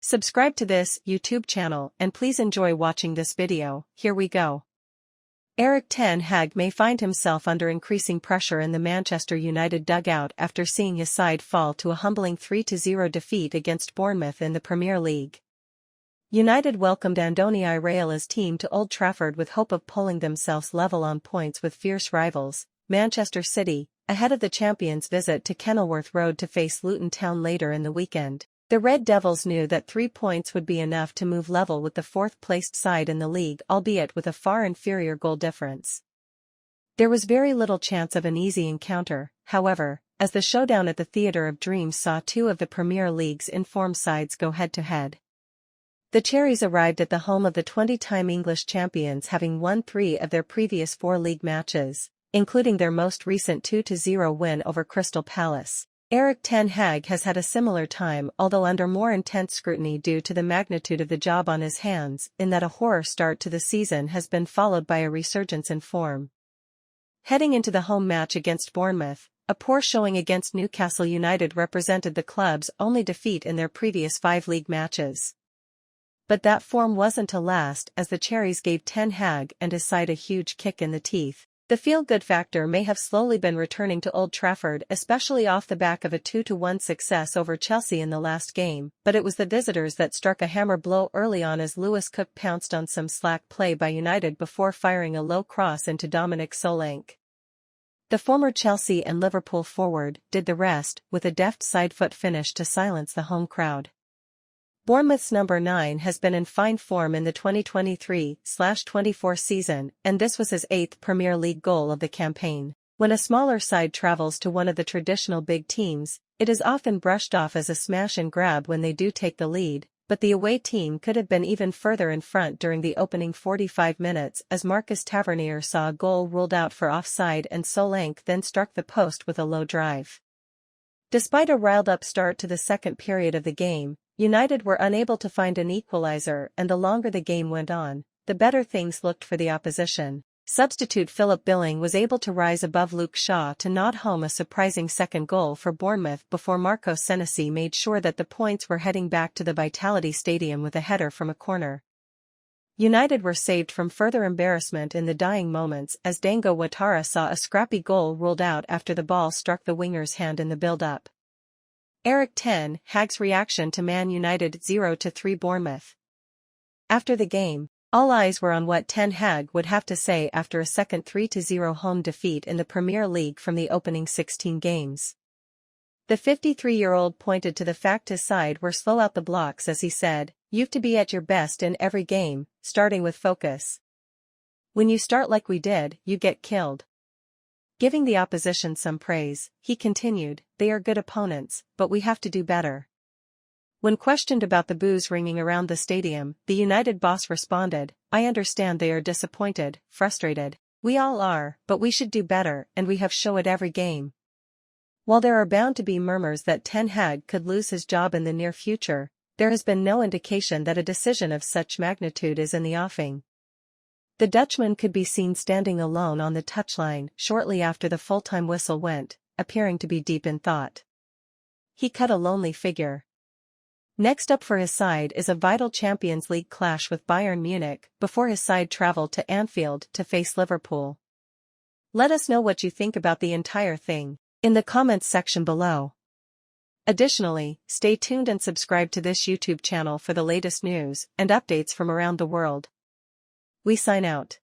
Subscribe to this YouTube channel and please enjoy watching this video. Here we go. Erik ten Hag may find himself under increasing pressure in the Manchester United dugout after seeing his side fall to a humbling 3-0 defeat against Bournemouth in the Premier League. United welcomed Andoni Iraola's team to Old Trafford with hope of pulling themselves level on points with fierce rivals, Manchester City, ahead of the champions' visit to Kenilworth Road to face Luton Town later in the weekend. The Red Devils knew that 3 points would be enough to move level with the fourth-placed side in the league, albeit with a far inferior goal difference. There was very little chance of an easy encounter, however, as the showdown at the Theatre of Dreams saw two of the Premier League's informed sides go head-to-head. The Cherries arrived at the home of the 20-time English champions, having won 3 of their previous 4 league matches, including their most recent 2-0 win over Crystal Palace. Erik ten Hag has had a similar time, although under more intense scrutiny due to the magnitude of the job on his hands, in that a horror start to the season has been followed by a resurgence in form. Heading into the home match against Bournemouth, a poor showing against Newcastle United represented the club's only defeat in their previous 5 league matches. But that form wasn't to last, as the Cherries gave ten Hag and his side a huge kick in the teeth. The feel-good factor may have slowly been returning to Old Trafford, especially off the back of a 2-1 success over Chelsea in the last game, but it was the visitors that struck a hammer blow early on as Lewis Cook pounced on some slack play by United before firing a low cross into Dominic Solanke. The former Chelsea and Liverpool forward did the rest with a deft side-foot finish to silence the home crowd. Bournemouth's number 9 has been in fine form in the 2023/24 season, and this was his 8th Premier League goal of the campaign. When a smaller side travels to one of the traditional big teams, it is often brushed off as a smash and grab when they do take the lead, but the away team could have been even further in front during the opening 45 minutes as Marcus Tavernier saw a goal ruled out for offside and Solanke then struck the post with a low drive. Despite a riled-up start to the second period of the game, United were unable to find an equalizer, and the longer the game went on, the better things looked for the opposition. Substitute Philip Billing was able to rise above Luke Shaw to nod home a surprising second goal for Bournemouth before Senesi made sure that the points were heading back to the Vitality Stadium with a header from a corner. United were saved from further embarrassment in the dying moments as Dango Ouattara saw a scrappy goal ruled out after the ball struck the winger's hand in the build-up. Erik ten Hag's reaction to Man United 0-3 Bournemouth. After the game, all eyes were on what ten Hag would have to say after a second 3-0 home defeat in the Premier League from the opening 16 games. The 53-year-old pointed to the fact his side were slow out the blocks as he said, "You've to be at your best in every game, starting with focus. When you start like we did, you get killed." Giving the opposition some praise, he continued, "They are good opponents, but we have to do better." When questioned about the boos ringing around the stadium, the United boss responded, "I understand they are disappointed, frustrated. We all are, but we should do better, and we have shown it every game." While there are bound to be murmurs that ten Hag could lose his job in the near future, there has been no indication that a decision of such magnitude is in the offing. The Dutchman could be seen standing alone on the touchline shortly after the full-time whistle went, appearing to be deep in thought. He cut a lonely figure. Next up for his side is a vital Champions League clash with Bayern Munich before his side travel to Anfield to face Liverpool. Let us know what you think about the entire thing in the comments section below. Additionally, stay tuned and subscribe to this YouTube channel for the latest news and updates from around the world. We sign out.